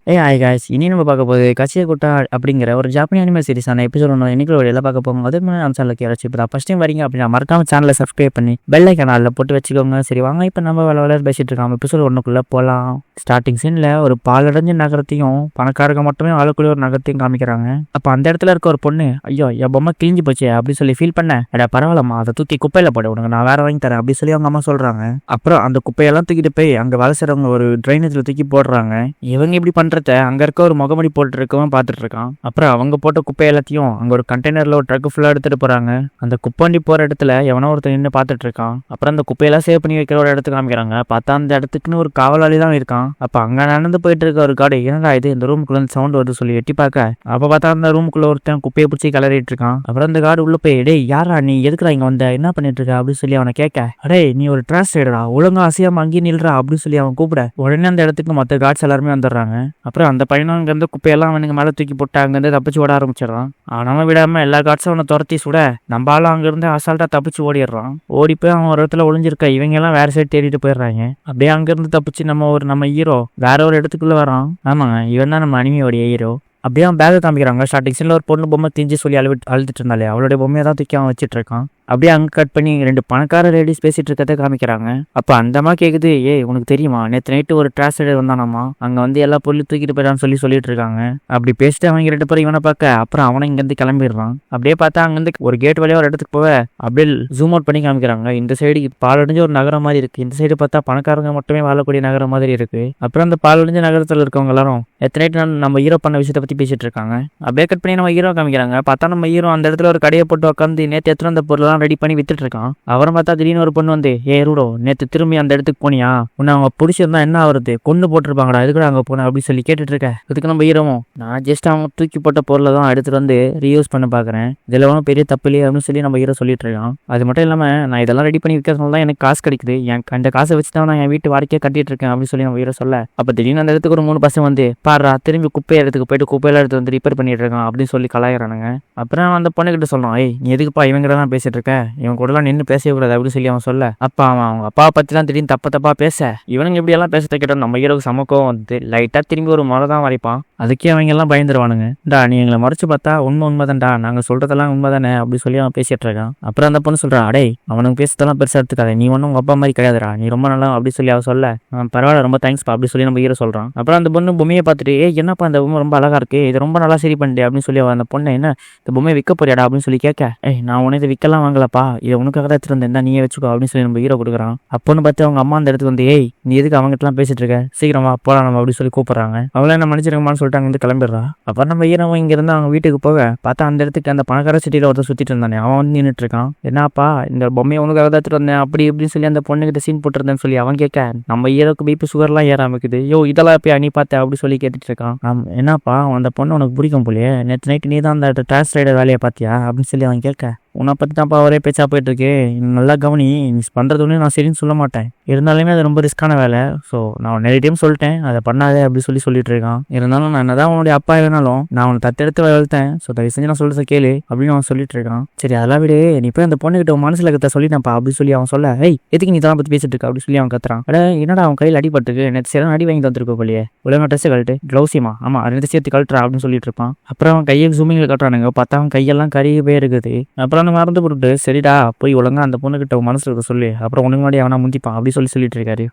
Hi guys, இனி நம்ம பார்க்க போகுது கச்சியகுட்டா அப்படிங்கிற ஒரு ஜாப்பனி அனிமே சீரிஸான எபிசோட் ஒன்று இன்னைக்கு ஒரு எல்லாம் பார்க்க போகும். அதே மாதிரி நம்ம சேனலுக்கு யாராச்சும் இப்போ ஃபஸ்ட் டைம் வரீங்க அப்படின்னா மறக்காம சேனலை சப்ஸ்கிரைப் பண்ணி பெல் ஐக்கானில் போட்டு வச்சுக்கோங்க. சரி வாங்க, இப்போ நம்ம வேலை பேசிட்டு இருக்கோம். எபிசோட் ஒன்றுக்குள்ளே போகலாம். ஸ்டார்டிங் சீனில் ஒரு பாலடைஞ்ச நகரத்தையும் பணக்காரங்க மட்டுமே வாழக்கூடிய ஒரு நகரத்தையும் காமிக்கிறாங்க. அப்போ அந்த இடத்துல இருக்க ஒரு பொண்ணு, ஐயோ என் பொம்மை கிழிஞ்சு போச்சு அப்படின்னு சொல்லி ஃபீல் பண்ண, எடா பரவாயில்லம்மா, அதை தூக்கி குப்பையில் போட விடுங்க, நான் வேற வாங்கி தரேன் அப்படின்னு சொல்லி அவங்க அம்மா சொல்கிறாங்க. அப்புறம் அந்த குப்பையெல்லாம் தூக்கிட்டு போய் அங்கே வேலை செய்கிறவங்க ஒரு ட்ரைனேஜில் தூக்கி போடுறாங்க. இவங்க இப்படி பண்ணுறத அங்கே இருக்க ஒரு முகமடி போட்டு இருக்கவன் பார்த்துட்டு இருக்கான். அப்புறம் அவங்க போட்ட குப்பை எல்லாத்தையும் அங்க ஒரு கண்டெய்னர்ல ஒரு ட்ரக் ஃபுல்லா எடுத்துட்டு போறாங்க. அந்த குப்பண்டி போற இடத்துல எவனோ ஒருத்தர் நின்று பார்த்துட்டு இருக்கான். அப்புறம் அந்த குப்பையெல்லாம் சேவ் பண்ணி வைக்கிற ஒரு இடத்துக்கு காமிக்கிறாங்க. பார்த்தா அந்த இடத்துக்குன்னு ஒரு காவலாளி தான் இருக்கான். அப்ப அங்க நடந்து போயிட்டு இருக்க ஒரு காடு, என்னடா இது இந்த ரூமுக்குள்ள சவுண்ட் வருது சொல்லி எட்டி பார்க்க, அப்ப பார்த்தா அந்த ரூமுக்குள்ள ஒருத்தன் குப்பையை பிடிச்சி கிளறிட்டு இருக்கான். அப்புறம் அந்த காடு உள்ள போய், டேய் யாரா நீ, எதுக்குடா இங்க வந்த, என்ன பண்ணிட்டு இருக்க அப்படின்னு சொல்லி அவனை கேட்க, அடே நீ ஒரு ட்ராஸ் ரைடரா, ஒழுங்கா அசையாம அங்கேயே நில்றா அப்படின்னு சொல்லி அவன் கூப்பிட, உடனே அந்த இடத்துக்கு மற்ற காட்ஸ் எல்லாருமே வந்துடுறாங்க. அப்புறம் அந்த பையனும் அங்கேருந்து குப்பையெல்லாம் அவனுக்கு மேலே தூக்கி போட்டு அங்கேருந்து தப்பிச்சு ஓட ஆரம்பிச்சிடறான். ஆனாலும் விடாம எல்லா காட்ஸும் அவனை துரத்தி சுட, நம்ம ஆளும் அங்கேருந்து அசால்ட்டா தப்பிச்சு ஓடிடுறான். ஓடி போய் அவன் ஒரு இடத்துல ஒளிஞ்சிருக்க, இவங்க எல்லாம் வேற சைடு தேடிட்டு போயிடுறாங்க. அப்படியே அங்கேருந்து தப்பிச்சு நம்ம ஹீரோ வேற ஒரு இடத்துக்குள்ள வரான். ஆமாங்க, இவன் தான் நம்ம அனிமையோடைய ஹீரோ. அப்படியே அவன் பேக்கை காமிக்கிறாங்க. ஸ்டார்டிங் சீன்ல ஒரு பொண்ணு பொம்மை திஞ்சு சொல்லி அழுதுட்டு இருந்தாலே அவளுடைய பொம்மையை தான் தூக்கி அவன் வச்சுட்டு இருக்கான். அப்படியே அங்கே கட் பண்ணி 2 பணக்கார லேடிஸ் பேசிட்டு இருக்கதை காமிக்கிறாங்க. அப்போ அந்தம்மா கேட்குது, உனக்கு தெரியுமா நேற்று நைட்டு ஒரு ட்ராஸ் ரைடர் வந்தானாமா, அங்கே வந்து எல்லா பொருளும் தூக்கிட்டு போயிடான்னு சொல்லிட்டு இருக்காங்க. அப்படி பேசிட்டு அவங்க 2 பேரும் இவனை பார்க்க, அப்புறம் அவனை இங்கேருந்து கிளம்பிடுறான். அப்படியே பார்த்தா அங்கேருந்து ஒரு கேட் வழியாக ஒரு இடத்துக்கு போக அப்படியே ஜூம் அவுட் பண்ணி காமிக்கிறாங்க. இந்த சைடு பாலடைஞ்ச ஒரு நகரம் மாதிரி இருக்கு, இந்த சைடு பார்த்தா பணக்காரங்க மட்டுமே வாழக்கூடிய நகரம் மாதிரி இருக்கு. அப்புறம் அந்த பாலடைஞ்ச நகரத்தில் இருக்கவங்க எல்லாரும் எத்தனை நைட்டு நம்ம ஹீரோ பண்ண விஷயத்தை பற்றி பேசிட்டு இருக்காங்க. அப்படியே கட் பண்ணி நம்ம ஹீரோ காமிக்கிறாங்க. பார்த்தா நம்ம ஹீரோ அந்த இடத்துல ஒரு கடையை போட்டு உட்காந்து நேற்று எத்தனை அந்த பொருள் ரெடி பண்ணி வித்துட்டு இருக்கான். அவரும் பார்த்தா திடீர்னு ஒரு பொண்ணு வந்து, ரூடோ நேற்று திரும்பி அந்த இடத்துக்கு போனியா, உன்னை அவங்க பிடிச்சிருந்தா என்ன ஆகுறது, கொண்டு போட்டிருப்பாங்கடா, எதுக்கூட அங்கே போன அப்படின்னு சொல்லி கேட்டுட்டு இருக்க. அதுக்கு நம்ம ஹீரோவும், நான் ஜஸ்ட் அவங்க தூக்கி போட்ட பொருளை தான் எடுத்துட்டு வந்து ரீயூஸ் பண்ண பார்க்குறேன், இதில் ஒன்றும் பெரிய தப்பு இல்லையே அப்படின்னு சொல்லி நம்ம ஹீரோ சொல்லிட்டு இருக்கான். அது மட்டும் இல்லாமல் நான் இதெல்லாம் ரெடி பண்ணி விற்கிறதுனால தான் எனக்கு காசு கிடைக்குது, அந்த காசை வச்சு தான் நான் என் வீட்டு வாடகையே கட்டிட்டு இருக்கேன் அப்படின்னு சொல்லி நம்ம ஹீரோ சொல்ல, அப்போ திடீர்னு அந்த இடத்துக்கு ஒரு 3 பசங்க வந்து, பாடுறா திரும்பி குப்பை இடத்துக்கு போயிட்டு குப்பையெல்லாம் எடுத்து வந்து ரிப்பேர் பண்ணிட்டு இருக்கான் அப்படின்னு சொல்லி கலாயிறானுங்க. அப்புறம் அந்த பொண்ணுகிட்ட சொல்றான், நீ எதுக்குப்பா இவங்கிட்ட தான் பேசிட்டு இருக்க, இவன் கூடலாம் நின்று பேசக்கூடாது அப்படின்னு சொல்லி அவன் சொல்ல, அப்பா அவன் அவங்க அப்பாவை பத்தி தான் திடீர்னு தப்பா பேச, இவனுங்க இப்படி எல்லாம் பேச கேட்டோம். நம்ம ஹீரோக்கு சமக்கம் வந்து லைட்டா திரும்பி ஒரு முறை தான் வரைப்பான். அதுக்கே அவங்க எல்லாம் பயந்துருவானுங்க. டா நீ எங்களை மறைச்சு பார்த்தா உண்மைதான்டா, நாங்க சொல்றதெல்லாம் உண்மைதானே அப்படின்னு சொல்லி அவன் பேசிட்டு இருக்கான். அப்புறம் அந்த பொண்ணு சொல்றான், அடே அவனுக்கு பேசுறதெல்லாம் பெருசா எடுத்துக்காத, நீ ஒன்னும் உங்க அப்பா மாதிரி கிடையாதுடா, நீ ரொம்ப நல்லா அப்படி சொல்லி அவன் சொல்ல, பரவாயில்ல ரொம்ப தேங்க்ஸ் அப்படி சொல்லி நம்ம ஹீரோ சொல்றான். அப்புறம் அந்த பொண்ணு பொம்மையை பார்த்துட்டு, என்னப்பா அந்த பொம்மை ரொம்ப அழகா இருக்கு, இது ரொம்ப நல்லா சரி பண்ணிட்டு அப்படின்னு சொல்லி அந்த பொண்ணு, என்ன இந்த பொம்மையை விற்க போறியாடா அப்படின்னு சொல்லி கேட்க, நான் உனக்கு இதை விற்கலாம் வாங்கலப்பா, இதை உனக்காக தான் எடுத்துட்டு வந்தேன், நீயே வச்சுக்கோ அப்படின்னு சொல்லி நம்ம ஹீரோ கொடுக்குறான். அப்போன்னு பார்த்து அவங்க அம்மா அந்த இடத்துக்கு வந்து, நீ எதுக்கு அவங்ககிட்டலாம் பேசிட்டு இருக்க, சீக்கிரமா போலாம் நம்ம அப்படி சொல்லி கூப்பிடுறாங்க. அவங்கள என்ன மன்னிச்சிருக்கமான்னு சொல்லிட்டு அங்கே வந்து கிளம்பிடுறா. அப்புறம் நம்ம ஹீரோ இங்க இருந்து அவங்க வீட்டுக்கு போக பார்த்தா அந்த இடத்துக்கு அந்த பணக்கார சிட்டியில ஒருத்தர் சுத்திட்டு இருந்தானே அவன் வந்து நின்றுட்டு இருக்கான். என்னப்பா இந்த பொம்மையை உனக்காக தான் எடுத்துட்டு வந்தேன் அப்படி இப்படின்னு சொல்லி அந்த பொண்ணுகிட்ட சீன் போட்டுருந்தேன்னு சொல்லி அவன் கேட்க, நம்ம ஹீரோக்கு பிபி சுகர்லாம் ஏற ஆரம்பிக்குது. இதெல்லாம் எப்பயா நீ பார்த்த அப்படி சொல்லி கேட்டுட்டு இருக்கான். என்னப்பா அந்த பொண்ணு உனக்கு பிடிக்கும் போலியே, நேற்று நைட்டு நீ தான் அந்த ட்ரான்ஸ் ரைடர் வேலையை பார்த்தியா அப்படின்னு சொல்லி அவன் கேட்க, உன்னை பற்றி தான்ப்பா ஒரே பேச்சா போயிட்டு இருக்கு, நல்லா கவனி, நீ பண்ணுறது ஒன்று நான் சரின்னு சொல்ல மாட்டேன், இருந்தாலுமே அது ரொம்ப ரிஸ்கான வேலை, ஸோ நான் நிறைய டைம் சொல்லிட்டேன் அதை பண்ணாதே அப்படி சொல்லிட்டு இருக்கான். இருந்தாலும் நான் என்னதான் உன்னுடைய அப்பா வேணாலும் நான் அவனை தத்தெடுத்து வளர்த்தேன், ஸோ தயவு செஞ்சு நான் சொல்றத கேளு அப்படின்னு அவன் சொல்லிட்டு இருக்கான். சரி அதெல்லாம் விடு, நீ போய் அந்த பொண்ணுகிட்ட மனசுல கத்த சொல்லிட்டான்ப்பா அப்படி சொல்லி அவன் சொல்ல, எதுக்கு நீ இதெல்லாம் பற்றி பேசிட்டு இருக்க அப்படி சொல்லி அவன் கத்துறான். என்னடா அவன் கையில் அடிபட்டுருக்கு, நேற்று சரியான அடி வாங்கி தந்துருக்க போலியே, உலக ட்ரெஸ்ஸை கழட்டு, க்ளவுஸியமா ஆமா ரெண்டு சேர்த்து கழட்டுறா அப்படின்னு சொல்லிட்டு இருப்பான். அப்புறம் அவன் கையை ஜூமிங்கில் கட்டுறானுங்க. பார்த்தா அவன் கையெல்லாம் கருகி போயிருக்குது. அப்புறம் அந்த மறந்து போட்டு, சரிடா போய் ஒழுங்கா அந்த பொண்ணுகிட்ட மனசுல இருக்க சொல்லி, அப்புறம் உனக்கு முன்னாடி அவனா முந்திப்பான் அப்படி சொல்லிட்டு இருக்காரு.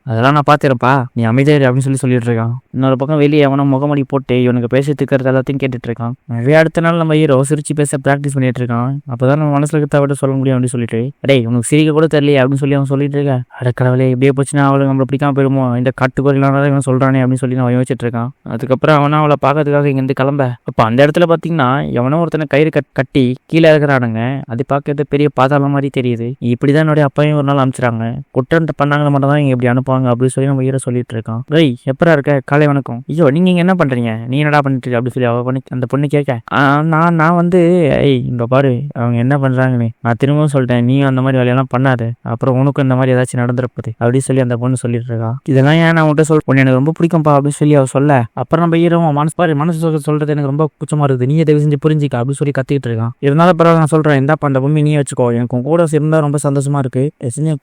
அதெல்லாம் நான் பாத்துறப்பா, நீ அமைதியாரு அப்படின்னு சொல்லிட்டு இருக்கான். இன்னொரு பக்கம் வெளியே அவனை முகமடி போட்டு இவனுக்கு பேசிட்டு இருக்கிறது எல்லாத்தையும் கேட்டுட்டு இருக்கான். நிறைய அடுத்த நாள் நம்ம ஹீரோ சிரிச்சு பேச பிராக்டிஸ் பண்ணிட்டு இருக்கான். அப்பதான் நம்ம மனசுல இருக்க சொல்ல முடியும் அப்படின்னு சொல்லிட்டு, உனக்கு சிரிக்க கூட தெரியலையே அப்படின்னு சொல்லி அவன் சொல்லிட்டு இருக்கா. அடக்கடவுளே இப்படியே போச்சுன்னா அவளுக்கு நம்மள பிடிக்காம போயிருமோ, இந்த காட்டுக்குறையிலான இவன் சொல்றானே அப்படின்னு சொல்லி அவன் யோசிச்சுட்டு இருக்கான். அதுக்கப்புறம் அவனா அவளை பார்க்கறதுக்காக இங்க இருந்து கிளம்ப, அப்ப அந்த இடத்துல பாத்தீங்கன்னா எவனோ ஒருத்தனை கயிறு கட்டி கீழே இருக்கிறானுங்க. அது பார்க்கறது பெரிய பாதாளம் மாதிரி தெரியுது. இப்படிதான் என்னுடைய அப்பையும் ஒரு நாள் அனுப்பிச்சிட்டாங்க, குற்றம் பண்ணாங்க மட்டும் தான் இங்க இப்படி அனுப்புவாங்க அப்படின்னு சொல்லி நம்ம ஹீரோ சொல்லிட்டு இருக்கான். எப்பரா இருக்க, காலை வணக்கம், நீங்க இங்க என்ன பண்றீங்க, நீ என்னடா பண்ணிட்டு அப்படி சொல்லி அந்த பொண்ணு கேட்க, நான் வந்து இந்த பாரு அவங்க என்ன பண்றாங்கன்னு நான் திரும்பவும் சொல்லிட்டேன், நீ அந்த மாதிரி வேலையெல்லாம் பண்ணாது, அப்புறம் உனக்கும் இந்த மாதிரி ஏதாச்சும் நடந்துருப்பது அப்படின்னு சொல்லி அந்த பொண்ணு சொல்லிட்டு இருக்கா. இதெல்லாம் ஏன் நான் உன்கிட்ட பொண்ணு எனக்கு ரொம்ப பிடிக்கும்பா அப்படின்னு சொல்லி அவ சொல்ல, அப்புறம் நம்ம ஹீரோ மனசு சொல்றது எனக்கு ரொம்ப குச்சமா இருக்குது, நீ தயவு செஞ்சு புரிஞ்சிக்க அப்படின்னு சொல்லி கத்திட்டு இருக்கான். இருந்தாலும் பரவாயில்ல நான் சொல்றேன், இந்தாப்பா அந்த பொண்ணு நீ வச்சுக்கோ, எனக்கு கூட இருந்தா ரொம்ப சந்தோஷமா இருக்கு,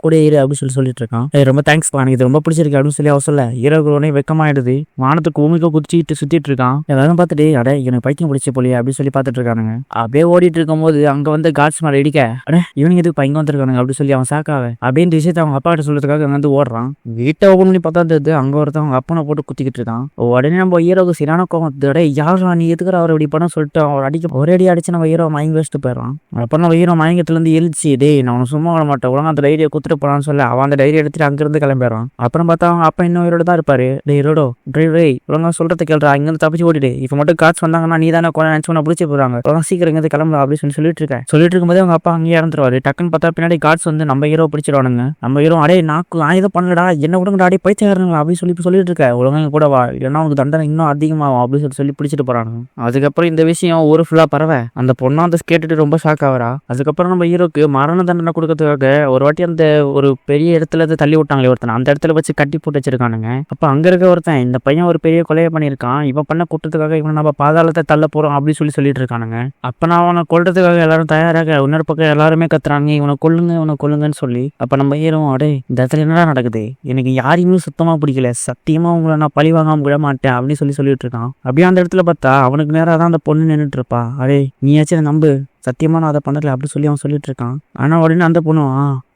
கூட இரு அப்படின்னு சொல்லிட்டு இருக்கான். ரொம்ப தேங்க்ஸ் பா, எனக்கு இது ரொம்ப பிடிச்சிருக்கு அப்படின்னு சொல்லி அவ சொல்ல, ஹீரோக்கு உடனே வெக்கமாயிடுது. வானத்துக்கு பூமிக்கு குதிச்சுட்டு சுத்திட்டு இருக்கான். எல்லாரும் பார்த்துட்டு அட எனக்கு பைத்தியம் பிடிச்ச போலியே அப்படின்னு சொல்லி பார்த்துட்டு இருக்கானுங்க. அப்படியே ஓடிட்டு இருக்கும்போது அங்க வந்து காட்ஸ் மேல இடிக்க அட இவனுக்கு எதுக்கு இங்க வந்திருக்கானுங்க அப்படின்னு சொல்லி அவன் சாக்காவே அப்படின்ற விஷயத்த அவங்க அப்பா கிட்ட சொல்றதுக்காக அங்க வந்து ஓடுறான். வீட்டை ஓபன் பண்ணி பார்த்தா தெரியுது அங்க ஒருத்தன் அவங்க அப்பனை போட்டு குத்திக்கிட்டு இருக்கான். உடனே நம்ம ஹீரோக்கு சரியான கோவம் அட யாரா நீ எதுக்குற அவர் இப்படி பண்ண சொல்லிட்டு அவர் ஒரே அடி அடிச்சு நம்ம ஹீரோ மயங்கி வச்சுட்டு போயிடறான். அப்புறம் நம்ம ஹீரோ மயங்கத்துல இருந்து எழுச்சி டேய் நான் உனக்கு சும்மா விட மாட்டேன் உடனே அந்த டைரியை குத்துட்டு போறான்னு சொல்ல அவன் அந்த டைரி எடுத்துட்டு அங்கிருந்து கிளம்பிடுறான். அப்புறம் பார்த்தா அவங்க அப்பா இன்னும் ஹீரோட தான் இருப்பாரு. டேய் ஹீரோடோ டிரைவரே ஒழுங்கா சொல்றத கேள்றா இங்கிருந்து தப்பிச்சு ஓடிடு இப்ப மட்டும் காசு வந்தாங்கன்னா நீ தானே கொலை நினைச்சு பிடிச்சி போறாங்க சீக்கிரம் இங்க கிளம்பலாம் அப்படின்னு சொல்லிட்டு இருக்கும்போது அவங்க அப்பா அங்கேயே இறந்துருவாரு. டக்குன்னு பார்த்தா பின்னாடி காட்ஸ் வந்து நம்ம ஹீரோ பிடிச்சிருவானுங்க. நம்ம ஹீரோ அடே நான் இதை பண்ணலடா என்ன விடுங்கடா அடே பைத்தியக்காரங்களா அப்படின்னு சொல்லிட்டு இருக்க ஒழுங்காங்க கூட வா இல்லைன்னா உனக்கு தண்டனை இன்னும் அதிகமாகும் அப்படின்னு சொல்லி பிடிச்சிட்டு போறானுங்க. அதுக்கப்புறம் இந்த விஷயம் ஊரு ஃபுல்லா பரவ அந்த பொண்ணா அந்த கேட்டுட்டு ரொம்ப ஷாக் ஆகிறா. அதுக்கப்புறம் நம்ம ஹீரோக்கு மரண தண்டனை கொடுக்கறதுக்காக ஒரு வாட்டி அந்த ஒரு பெரிய இடத்துல தள்ளி விட்டாங்களே ஒருத்தன் அந்த இடத்துல வச்சு கட்டி போட்டு வச்சிருக்கானுங்க. அப்ப அங்க இருக்க ஒருத்தன் இந்த பையன் ஒரு பெரிய கொலையை பண்ணியிருக்கான் இவன் பண்ண குற்றத்துக்காக இவன் நம்ம பாதாளத்தை தள்ள போறோம் அப்படின்னு சொல்லிட்டு இருக்கானுங்க. அப்ப நான் அவனை கொல்றதுக்காக எல்லாரும் தயாராக இன்னொரு பக்கம் எல்லாருமே கத்துறாங்க இவனை கொல்லுங்கன்னு சொல்லி. அப்ப நம்ம ஹீரோ அடே இந்த இடத்துல என்னடா நடக்குது எனக்கு யாரையுமே சுத்தமா பிடிக்கல சத்தியமா உங்களை நான் பழி வாங்காம விட மாட்டேன் அப்படின்னு சொல்லிட்டு இருக்கான். அப்படியே அந்த இடத்துல பார்த்தா அவனுக்கு நேரம் தான் அந்த பொண்ணு நின்றுட்டு இருப்பா. அடே நீயாச்சும் நம்பு சத்தியமா நான் அதை பண்ணல அப்படி சொல்லி அவன் சொல்லிட்டு இருக்கான். ஆனா உடனே அந்த பொண்ணு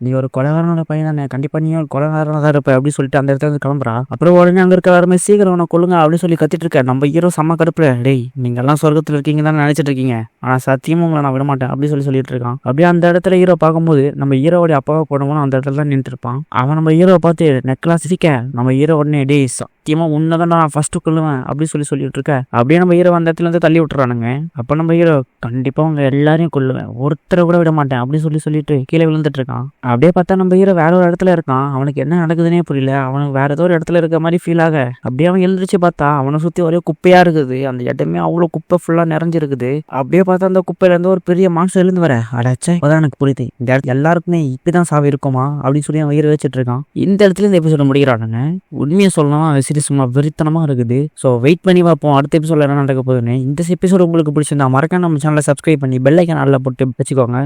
நீ ஒரு கொலைகாரனோட பையன் தானே கண்டிப்பா நீ ஒரு கொலைகாரனா தான் இருப்ப அப்படின்னு சொல்லிட்டு அந்த இடத்துல இருந்து கிளம்புறா. அப்புறம் உடனே அங்க இருக்க எல்லாருமே சீக்கிரம் உன கொள்ளுங்க அப்படின்னு சொல்லி கத்திட்டு இருக்க. நம்ம ஹீரோ செம்ம கடுப்புல டேய் நீங்க எல்லாம் சொர்க்கத்துல இருக்கீங்க தான் நினைச்சிட்டு இருக்கீங்க ஆனா சத்தியமா உங்களை நான் விட மாட்டேன் அப்படின்னு சொல்லிட்டு இருக்கான். அப்படியே அந்த இடத்துல ஹீரோ பார்க்கும்போது நம்ம ஹீரோடைய அப்பாவை போனவனும் அந்த இடத்துல தான் நின்று இருப்பான். அவன் நம்ம ஹீரோவை பார்த்து நெக்லாம் சிரிக்க நம்ம ஹீரோ உடனே டேய் சத்தியமா உன்னதான் நான் ஃபர்ஸ்ட் கொள்ளுவேன் அப்படின்னு சொல்லிட்டு இருக்க. அப்படியே நம்ம ஹீரோ அந்த இடத்துல இருந்து தள்ளி விட்டுறானுங்க. அப்ப நம்ம ஹீரோ கண்டிப்பா உங்க எல்லாரையும் கொல்லுவேன் ஒருத்தரை கூட விட மாட்டேன் அப்படின்னு சொல்லிட்டு கீழே விழுந்துட்டு இருக்கான். அப்படியே பார்த்தா நம்ம ஹீரோ வேற ஒரு இடத்துல இருக்கான். அவனுக்கு என்ன நடக்குதுன்னே புரியல. அவனுக்கு வேற ஏதோ ஒரு இடத்துல இருக்க மாதிரி ஃபீல் ஆக அப்படியே அவன் எழுந்திரிச்சு பார்த்தா அவனை சுத்தி ஒரே குப்பையா இருக்குது. அந்த இடமே அவ்வளவு குப்பை ஃபுல்லா நிறைஞ்சிருக்குது. அப்படியே பார்த்தா அந்த குப்பையில இருந்து ஒரு பெரிய மான்ஸ்டர் எழுந்து வர அடாச்சே அதான் எனக்கு புரியுது இந்த இடத்துல எல்லாருக்குமே இப்படிதான் சாவி இருக்குமா அப்படின்னு சொல்லி அவன் ஹீரோ வச்சுட்டு இருக்கான். இந்த இடத்துல இந்த எபிசோட முடிக்கிறானுங்க. உண்மையை சொல்லலாம் சீரிஸ் சும்மா வெறித்தனமா இருக்குது. ஸோ வெயிட் பண்ணி பார்ப்போம் அடுத்த எபிசோட என்ன நடக்க போகுதுன்னு. இந்த எபிசோட உங்களுக்கு பிடிச்சிருந்தா மறக்காம நம்ம சேனலை சப்ஸ்கிரைப் பண்ணி பெல் ஐக்கான் ஆல்ல போட்டு வச்சுக்கோங்க.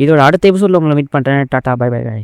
இதோட அடுத்த எபிசோட்ல உங்களை மீட் பண்றேன். Tata bye by.